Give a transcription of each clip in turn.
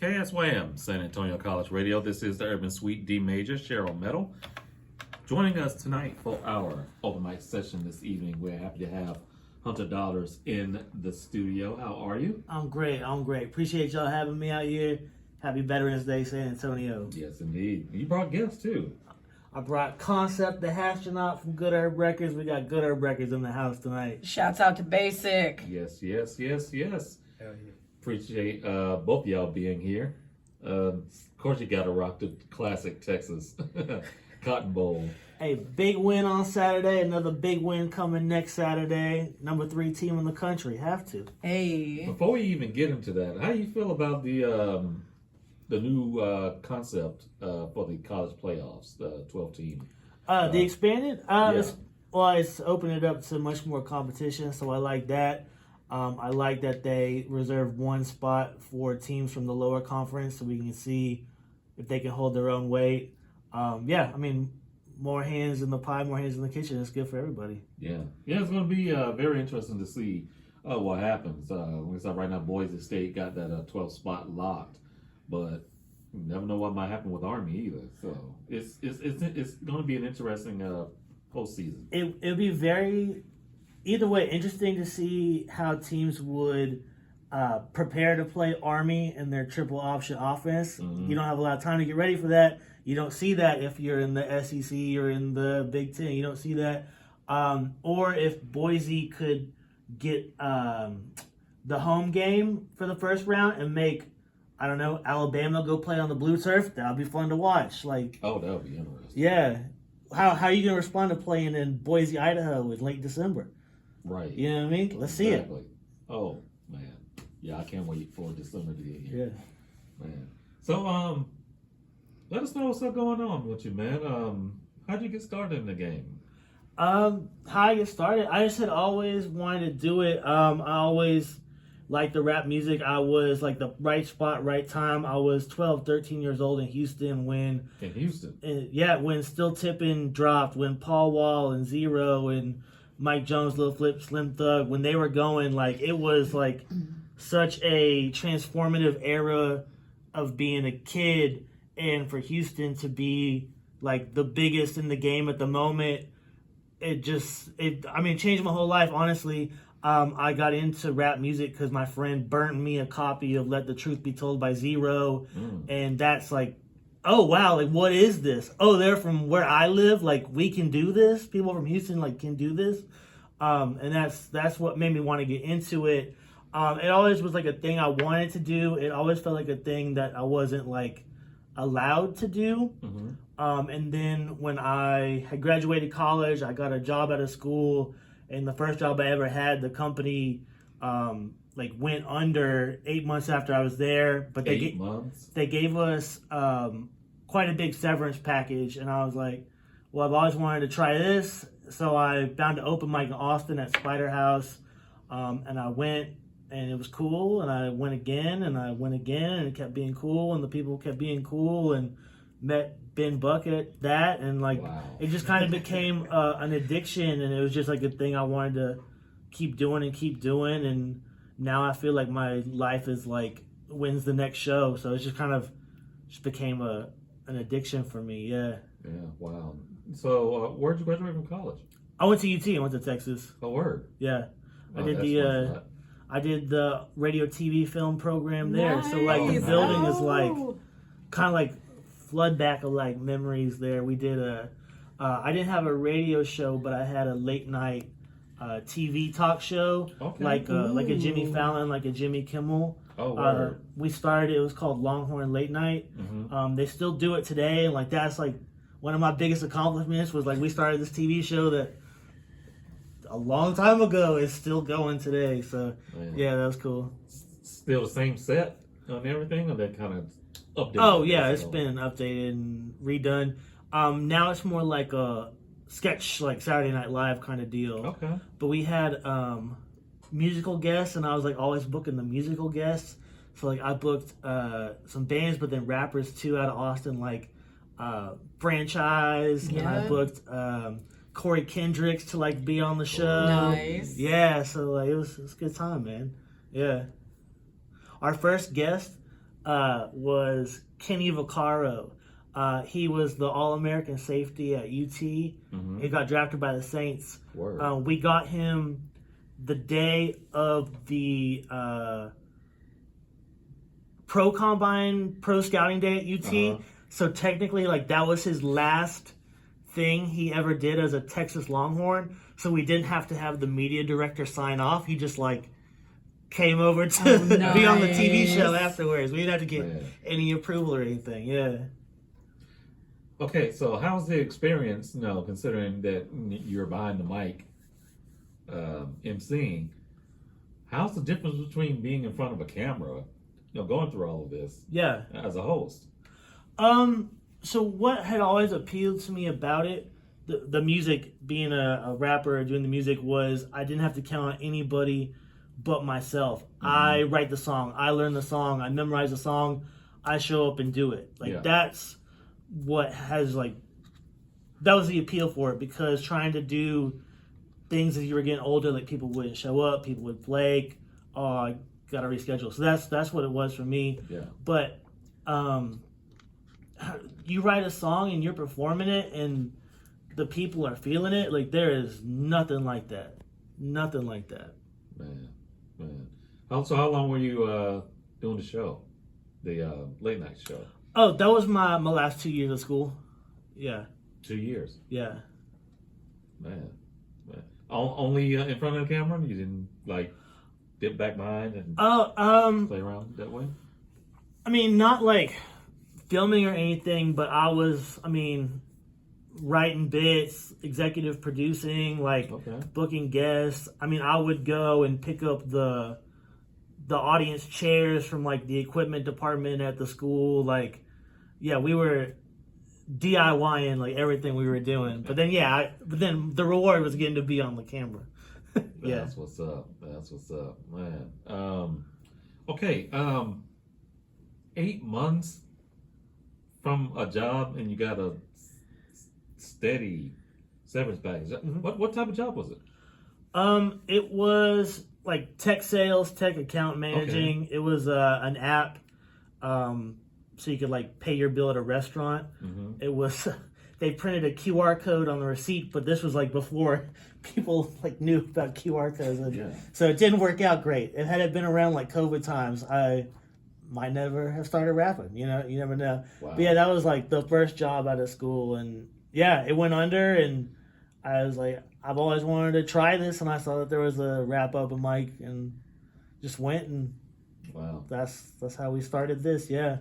KSYM, San Antonio College Radio. This is the Urban Suite D Major, Cheryl Metal. Joining us tonight for our open mic session this evening. We're happy to have Hunter Dollars in the studio. How are you? I'm great. Appreciate y'all having me out here. Happy Veterans Day, San Antonio. Yes, indeed. You brought guests, too. I brought Concept, the Astronaut from Good Herb Records. We got Good Herb Records in the house tonight. Shouts out to Basic. Yes. Hell yeah. Appreciate both y'all being here. Of course, you got to rock the classic Texas Cotton Bowl. Hey, big win on Saturday. Another big win coming next Saturday. Number 3 team in the country. Have to. Hey. Before we even get into that, how do you feel about the new concept for the college playoffs, the 12-team? The expanded? Yeah. It's opened it up to much more competition, so I like that. I like that they reserve one spot for teams from the lower conference so we can see if they can hold their own weight. More hands in the pie, more hands in the kitchen. It's good for everybody. Yeah, it's going to be very interesting to see what happens. Right now, Boise State got that 12th spot locked, but you never know what might happen with Army either. So it's going to be an interesting postseason. It'll be very, either way, interesting to see how teams would prepare to play Army in their triple option offense. Mm-hmm. You don't have a lot of time to get ready for that. You don't see that if you're in the SEC or in the Big Ten. You don't see that. Or if Boise could get the home game for the first round and make, I don't know, Alabama go play on the blue turf, that would be fun to watch. That would be interesting. Yeah. How are you going to respond to playing in Boise, Idaho in late December? Right. You know what I mean? Let's see it. Oh, man. Yeah, I can't wait for December to get here. Yeah. Man. So, let us know what's up going on with you, man. How'd you get started in the game? How I get started? I just had always wanted to do it. I always liked the rap music. I was like the right spot, right time. I was 12, 13 years old in Houston when... In Houston? When Still Tippin' dropped, when Paul Wall and Zero and Mike Jones, Lil Flip, Slim Thug, when they were going, it was such a transformative era of being a kid, and for Houston to be the biggest in the game at the moment, it changed my whole life, honestly. I got into rap music because my friend burnt me a copy of Let the Truth Be Told by Zero, and that's oh wow, what is this? Oh, they're from where I live, we can do this? People from Houston can do this? And that's what made me want to get into it. It always was a thing I wanted to do. It always felt like a thing that I wasn't allowed to do. Mm-hmm. And then when I had graduated college, I got a job at a school, and the first job I ever had, the company went under 8 months after I was there. But they gave us quite a big severance package, and I was like, well, I've always wanted to try this. So I found an open mic in Austin at Spider House, and I went, and it was cool, and I went again, and it kept being cool, and the people kept being cool, and met Ben Buck at that, and wow. It just kind of became an addiction, and it was just a thing I wanted to keep doing, and now I feel like my life is when's the next show, so it just kind of became an addiction for me. Yeah, wow. So where'd you graduate from college? I went to UT. I went to Texas. Oh, word. Yeah, Oh, I did the radio TV film program there. Nice. So the building is kind of flood back of memories there. We did I didn't have a radio show, but I had a late night TV talk show, Okay. like a Jimmy Fallon, like a Jimmy Kimmel. Oh, word. We started. It was called Longhorn Late Night. Mm-hmm. They still do it today, and that's one of my biggest accomplishments was we started this TV show that a long time ago is still going today. So yeah, that was cool. Still the same set on everything, or that kind of updated? Oh yeah, it's been updated and redone. Now it's more like a sketch, Saturday Night Live kind of deal. Okay. But we had musical guests, and I was always booking the musical guests. So I booked some bands, but then rappers too out of Austin, Franchise, and I booked Corey Kendricks to be on the show. Nice. Yeah, so it was a good time, man. Yeah. Our first guest was Kenny Vaccaro. He was the All-American safety at UT. Mm-hmm. He got drafted by the Saints. Word. We got him the day of the pro combine, pro scouting day at UT. Uh-huh. So technically, like, that was his last thing he ever did as a Texas Longhorn. So we didn't have to have the media director sign off. He just like came over to be on the TV show nice. afterwards. We didn't have to get Man. any approval or anything. Yeah. Okay, so how's the experience, considering that you're behind the mic, emceeing? How's the difference between being in front of a camera, going through all of this Yeah. as a host? So what had always appealed to me about it, the music, being a rapper, doing the music, was I didn't have to count on anybody but myself. Mm-hmm. I write the song, I learn the song, I memorize the song, I show up and do it. Like, Yeah. that's what has, like, that was the appeal for it, because trying to do things as you were getting older, like, people wouldn't show up, people would flake, oh, I gotta reschedule. So that's what it was for me. Yeah. But you write a song and you're performing it and the people are feeling it, like, there is nothing like that. Nothing like that. Man. So how long were you doing the show, the late night show? Oh, that was my last 2 years of school. Yeah. 2 years. Yeah. Man. Only in front of the camera? You didn't like dip back behind and play around that way? I mean, not like filming or anything, but writing bits, executive producing, like, Okay. booking guests. I mean, I would go and pick up the audience chairs from, like, the equipment department at the school. Like, yeah, we were DIYing, like, everything we were doing. But then, but then the reward was getting to be on the camera. Yeah. That's what's up, man. Okay, 8 months from a job and you got a steady severance package. Mm-hmm. What type of job was it? It was like tech sales, tech account managing. Okay. It was an app, so you could, like, pay your bill at a restaurant. Mm-hmm. It was they printed a QR code on the receipt, but this was, like, before people, like, knew about QR codes. Yeah. So it didn't work out great. If had it been around, like, COVID times, I might never have started rapping. You never know. Wow. But yeah, that was, like, the first job out of school, and yeah, it went under, and I was like, I've always wanted to try this, and I saw that there was a rap open mic, and just went, and Wow. that's how we started this. Yeah.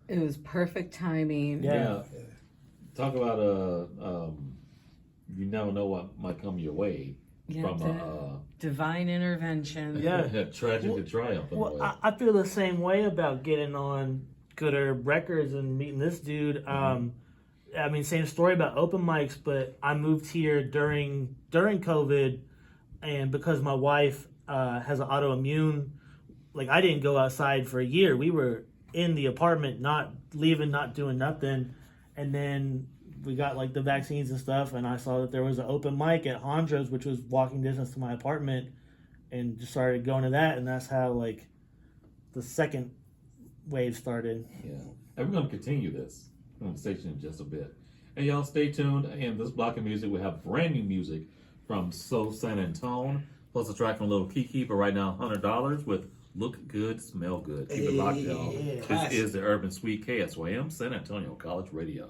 It was perfect timing. Yeah. Talk about you never know what might come your way Yeah, from the divine intervention. Yeah. tragic to triumph in a way. Well, I feel the same way about getting on Good Herb Records and meeting this dude. Same story about open mics, but I moved here during COVID, and because my wife has an autoimmune, like, I didn't go outside for a year. We were in the apartment, not leaving, not doing nothing, and then we got, like, the vaccines and stuff, and I saw that there was an open mic at Hondros, which was walking distance to my apartment, and just started going to that, and that's how, like, the second wave started. Yeah. And we're going to continue this conversation in just a bit. And y'all stay tuned. In this block of music, we have brand new music from So San Antone, plus a track from Lil Kiki, but right now $100 with Look Good, Smell Good. Keep it locked, y'all. Yeah. This is the Urban Suite, KSYM, San Antonio College Radio.